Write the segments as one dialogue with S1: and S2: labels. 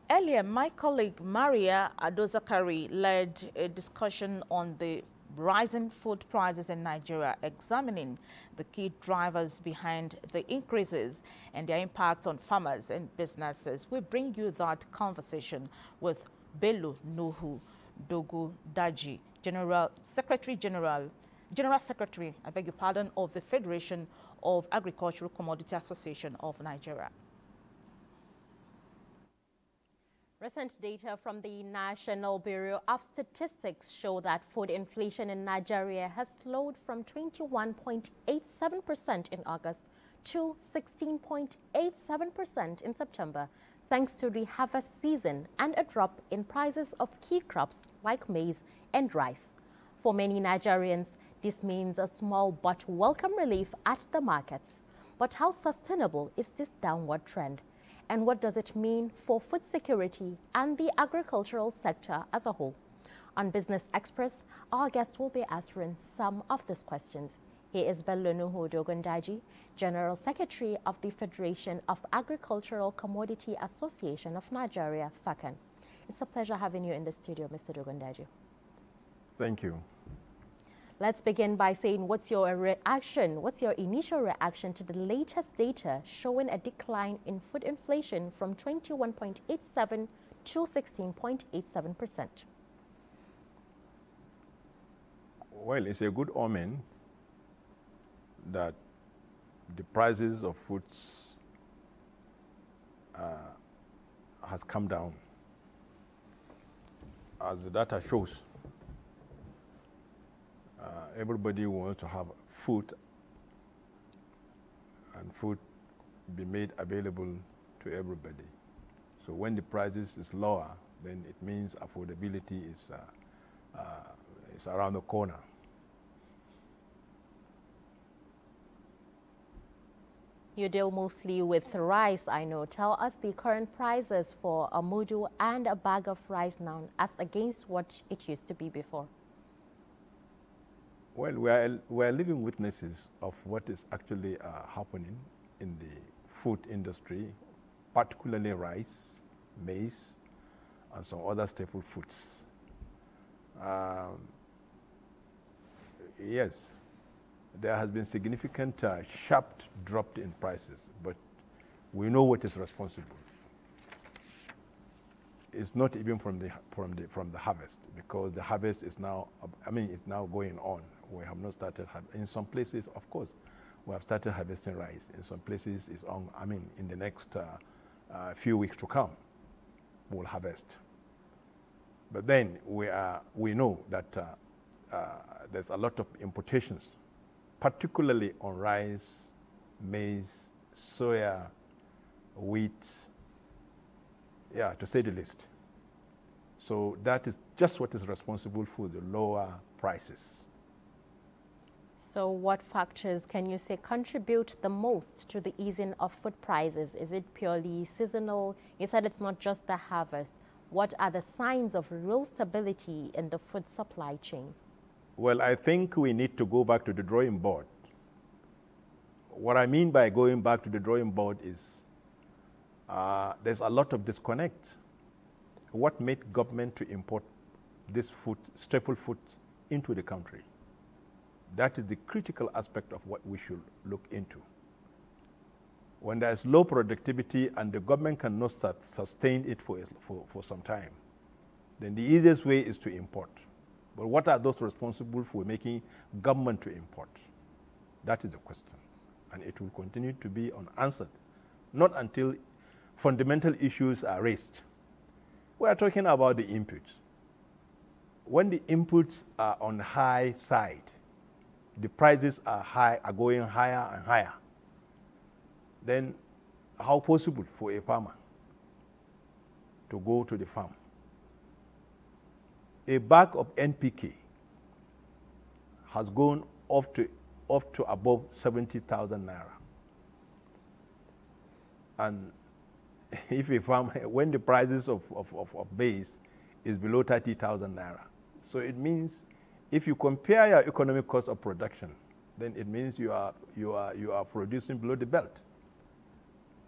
S1: Earlier, my colleague Maria Adozakari led a discussion on the rising food prices in Nigeria, examining the key drivers behind the increases and their impact on farmers and businesses. We bring you that conversation with Bello Nuhu Dogondaji, General Secretary, I beg your pardon, of the Federation of Agricultural Commodity Association of Nigeria.
S2: Recent data from the National Bureau of Statistics show that food inflation in Nigeria has slowed from 21.87% in August to 16.87% in September, thanks to the harvest season and a drop in prices of key crops like maize and rice. For many Nigerians, this means a small but welcome relief at the markets. But how sustainable is this downward trend? And what does it mean for food security and the agricultural sector as a whole? On Business Express, our guest will be answering some of these questions. He is Bello Nuhu Dogondaji, General Secretary of the Federation of Agricultural Commodity Association of Nigeria, FACAN. It's a pleasure having you in the studio, Mr. Dogondaji.
S3: Thank you.
S2: Let's begin by saying, what's your initial reaction to the latest data showing a decline in food inflation from 21.87 to 16.87%?
S3: Well, it's a good omen that the prices of foods has come down. As the data shows, everybody wants to have food, and food be made available to everybody. So when the prices is lower, then it means affordability is around the corner.
S2: You deal mostly with rice, I know. Tell us the current prices for a mudu and a bag of rice now as against what it used to be before.
S3: Well, we are living witnesses of what is actually happening in the food industry, particularly rice, maize, and some other staple foods. Yes, there has been significant sharp drop in prices, but we know what is responsible. It's not even from the harvest, because the harvest is now, it's now going on. We have not started. In some places, of course, we have started harvesting rice. In some places, it's on. In the next few weeks to come, we'll harvest. But then we know that there's a lot of importations, particularly on rice, maize, soya, wheat. Yeah, to say the least. So that is just what is responsible for the lower prices.
S2: So what factors can you say contribute the most to the easing of food prices? Is it purely seasonal? You said it's not just the harvest. What are the signs of real stability in the food supply chain?
S3: Well, I think we need to go back to the drawing board. What I mean by going back to the drawing board is there's a lot of disconnect. What made government to import this food, staple food, into the country? That is the critical aspect of what we should look into. When there's low productivity and the government cannot sustain it for some time, then the easiest way is to import. But what are those responsible for making government to import? That is the question. And it will continue to be unanswered, not until fundamental issues are raised. We are talking about the inputs. When the inputs are on the high side, the prices are going higher and higher, then how possible for a farmer to go to the farm? A bag of NPK has gone up to above 70,000 naira. And if a farmer, when the prices of maize is below 30,000 naira, so it means if you compare your economic cost of production, then it means you are producing below the belt.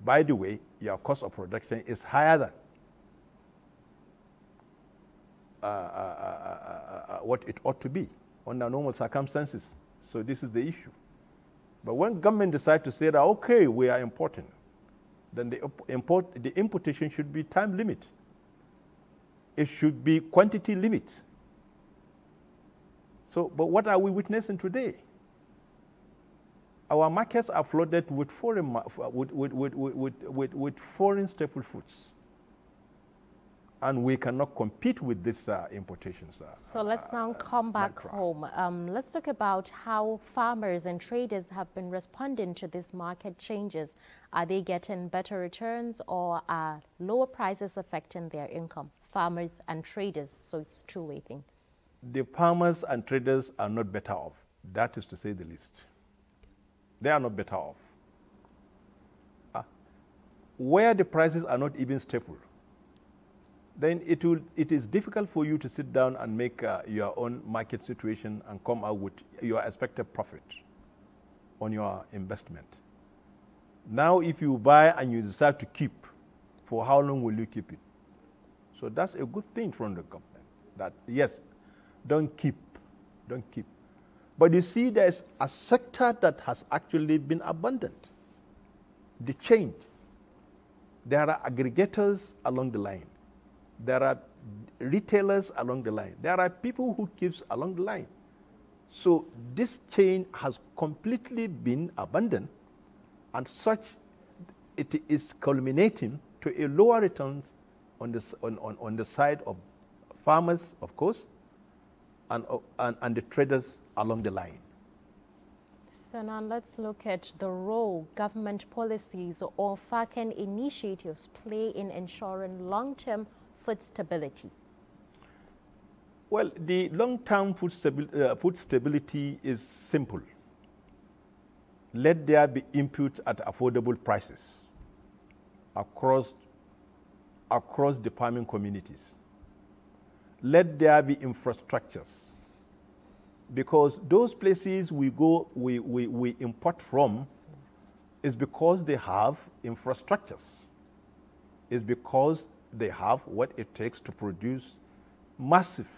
S3: By the way, your cost of production is higher than what it ought to be under normal circumstances. So this is the issue. But when government decide to say that, okay, we are importing, then the importation should be time limit. It should be quantity limit. So, but what are we witnessing today? Our markets are flooded with foreign, with foreign staple foods. And we cannot compete with these importations.
S2: So let's now come back home. Let's talk about how farmers and traders have been responding to these market changes. Are they getting better returns, or are lower prices affecting their income? Farmers and traders, so it's a two-way thing.
S3: The farmers and traders are not better off. That is to say the least. They are not better off. Where the prices are not even stable, then it is difficult for you to sit down and make your own market situation and come out with your expected profit on your investment. Now, if you buy and you decide to keep, for how long will you keep it? So that's a good thing from the government, that yes, don't keep. But you see, there's a sector that has actually been abandoned. The change. There are aggregators along the line. There are retailers along the line. There are people who keep along the line. So this chain has completely been abandoned, and such it is culminating to a lower returns on the side of farmers, of course, and the traders along the line.
S2: So now let's look at the role government policies or FACN initiatives play in ensuring long-term food stability.
S3: Well, the long-term food stability is simple. Let there be input at affordable prices across the farming communities. Let there be infrastructures, because those places we import from is because they have infrastructures. It's because they have what it takes to produce massively.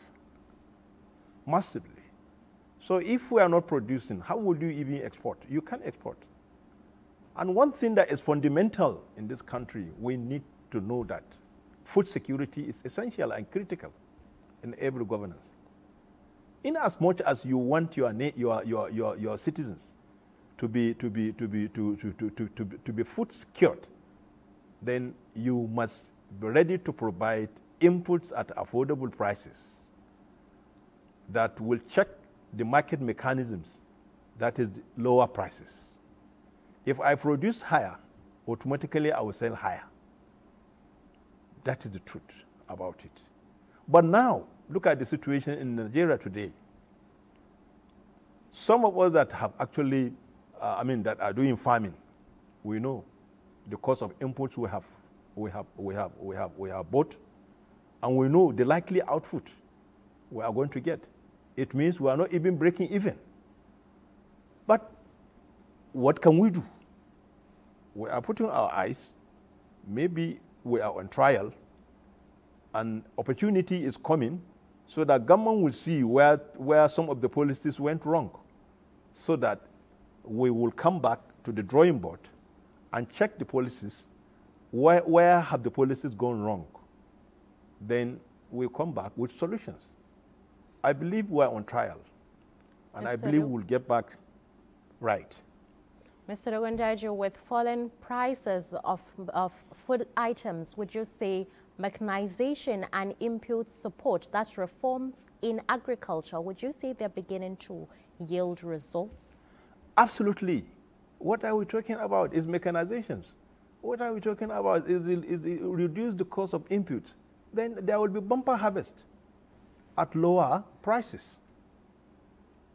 S3: So if we are not producing, how would you even export? You can't export. And one thing that is fundamental in this country, we need to know that food security is essential and critical in every governance. In as much as you want your citizens to be food secured, then you must be ready to provide inputs at affordable prices that will check the market mechanisms, that is lower prices. If I produce higher, automatically I will sell higher. That is the truth about it. But now, look at the situation in Nigeria today. Some of us that have actually, that are doing farming, we know the cost of inputs we have bought, and we know the likely output we are going to get. It means we are not even breaking even. But what can we do? We are putting our eyes, maybe we are on trial, and opportunity is coming, so that government will see where some of the policies went wrong, so that we will come back to the drawing board and check the policies. Where have the policies gone wrong? Then we'll come back with solutions. I believe we're on trial, and I believe we'll get back right.
S2: Mr. Dogondaji, with falling prices of food items, would you say mechanization and input support, that's reforms in agriculture, would you say they're beginning to yield results?
S3: Absolutely. What are we talking about is mechanizations. What are we talking about is reduce the cost of inputs. Then there will be bumper harvest at lower prices.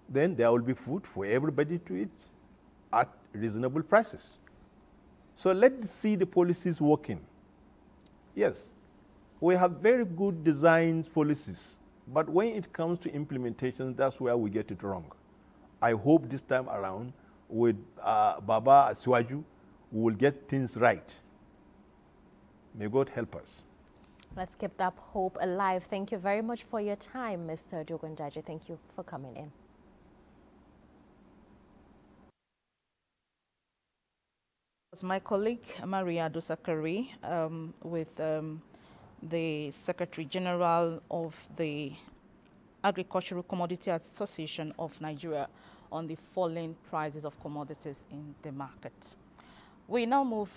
S3: Then there will be food for everybody to eat at reasonable prices. So let's see the policies working. Yes, we have very good designs policies, but when it comes to implementation, that's where we get it wrong. I hope this time around with Baba Asiwaju, we will get things right. May God help us.
S2: Let's keep that hope alive. Thank you very much for your time, Mr. Dogondaji. Thank you for coming in.
S1: My colleague Maria Dosakari with the Secretary General of the Agricultural Commodity Association of Nigeria on the falling prices of commodities in the market. We now move